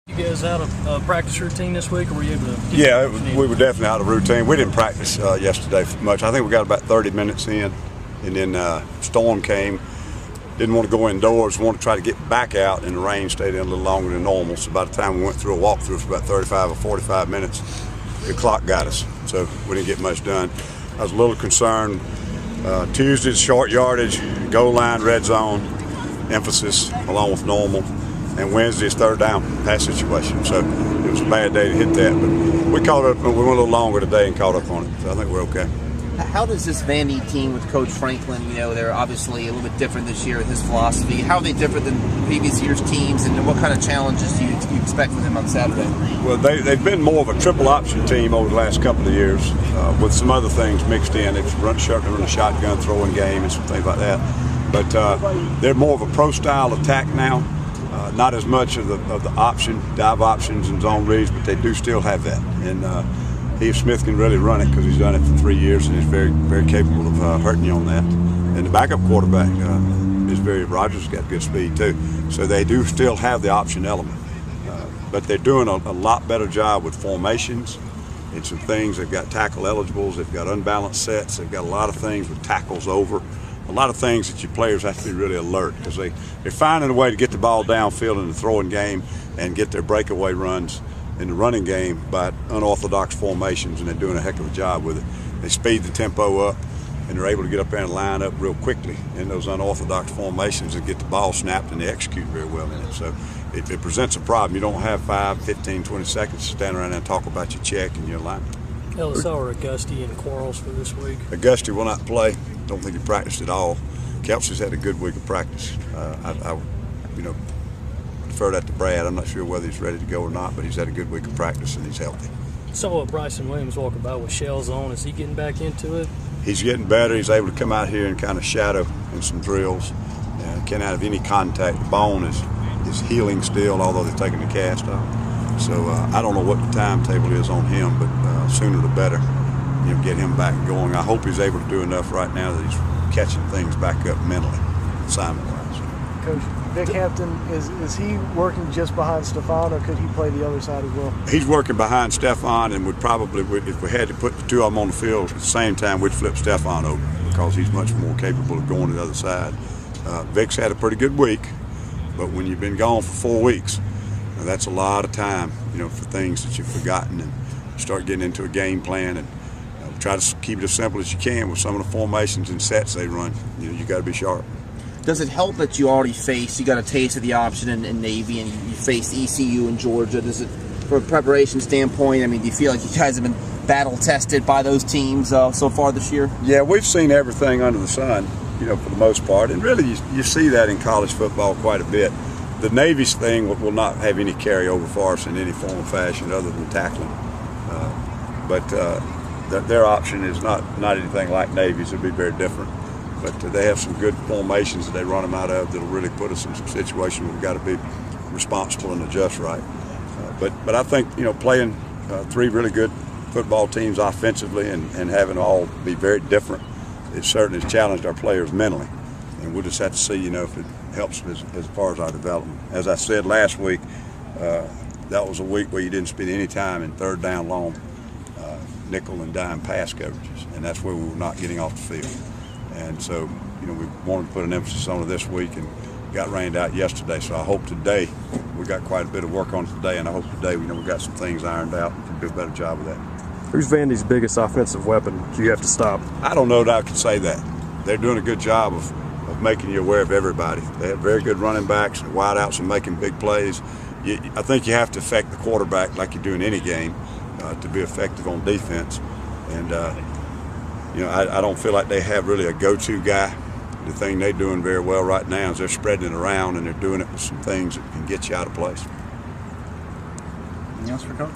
You guys out of practice routine this week, or were you able to? Yeah, we were definitely out of routine. We didn't practice yesterday much. I think we got about 30 minutes in, and then storm came. Didn't want to go indoors, wanted to try to get back out, and the rain stayed in a little longer than normal. So by the time we went through a walkthrough for about 35 or 45 minutes, the clock got us. So we didn't get much done. I was a little concerned. Tuesday's short yardage, goal line, red zone, emphasis along with normal. And Wednesday's third down pass situation. So it was a bad day to hit that. But we caught up, we went a little longer today and caught up on it. So I think we're okay. How does this Vandy team with Coach Franklin, they're obviously a little bit different this year with his philosophy. How are they different than previous year's teams, and what kind of challenges do you expect from them on Saturday? Well, they've been more of a triple option team over the last couple of years with some other things mixed in. They've run a shotgun throwing game and some things like that. But they're more of a pro-style attack now. Not as much of the option, dive options and zone reads, but they do still have that. And Smith can really run it because he's done it for 3 years and he's very, very capable of hurting you on that. And the backup quarterback Rogers got good speed too. So they do still have the option element. But they're doing a lot better job with formations and some things. They've got tackle eligibles, they've got unbalanced sets, they've got a lot of things with tackles over. A lot of things that your players have to be really alert because they're finding a way to get the ball downfield in the throwing game and get their breakaway runs in the running game by unorthodox formations, and they're doing a heck of a job with it. They speed the tempo up, and they're able to get up there and line up real quickly in those unorthodox formations and get the ball snapped, and they execute very well in it. So it presents a problem. You don't have 5, 15, 20 seconds to stand around and talk about your check and your alignment. Ellis, how are Auguste and Quarles for this week? Auguste will not play. Don't think he practiced at all. Kelsey's had a good week of practice. I defer that to Brad. I'm not sure whether he's ready to go or not, but he's had a good week of practice and he's healthy. Saw Bryson Williams walk about with shells on. Is he getting back into it? He's getting better. He's able to come out here and kind of shadow in some drills. Can't have any contact. The bone is healing still, although they're taking the cast off. So I don't know what the timetable is on him, but sooner the better. Get him back going. I hope he's able to do enough right now that he's catching things back up mentally, assignment-wise. Coach, Vic Hampton, is he working just behind Stephon, or could he play the other side as well? He's working behind Stephon, and would probably, if we had to put the two of them on the field at the same time, we'd flip Stephon over because he's much more capable of going to the other side. Vic's had a pretty good week, but when you've been gone for 4 weeks, that's a lot of time, for things that you've forgotten, and start getting into a game plan and try to keep it as simple as you can with some of the formations and sets they run. You got to be sharp. Does it help that you already you got a taste of the option in Navy, and you faced ECU in Georgia? Does it, from a preparation standpoint, do you feel like you guys have been battle tested by those teams so far this year? Yeah, we've seen everything under the sun, for the most part, and really you see that in college football quite a bit. The Navy's thing will not have any carryover for us in any form or fashion other than tackling, but their option is not anything like Navy's. It'll be very different. But they have some good formations that they run them out of that'll really put us in some situations where we've got to be responsible and adjust right. But I think, playing 3 really good football teams offensively and having them all be very different, it certainly has challenged our players mentally. And we'll just have to see, if it helps as far as our development. As I said last week, that was a week where you didn't spend any time in third down long nickel and dime pass coverages, and that's where we were not getting off the field. And so, we wanted to put an emphasis on it this week and got rained out yesterday. So I hope today, we got quite a bit of work on it today, and I hope today, we got some things ironed out and can do a better job of that. Who's Vandy's biggest offensive weapon do you have to stop? I don't know that I can say that. They're doing a good job of making you aware of everybody. They have very good running backs and wideouts and making big plays. I think you have to affect the quarterback like you do in any game to be effective on defense. And, I don't feel like they have really a go-to guy. The thing they're doing very well right now is they're spreading it around, and they're doing it with some things that can get you out of place. Anything else for Coach?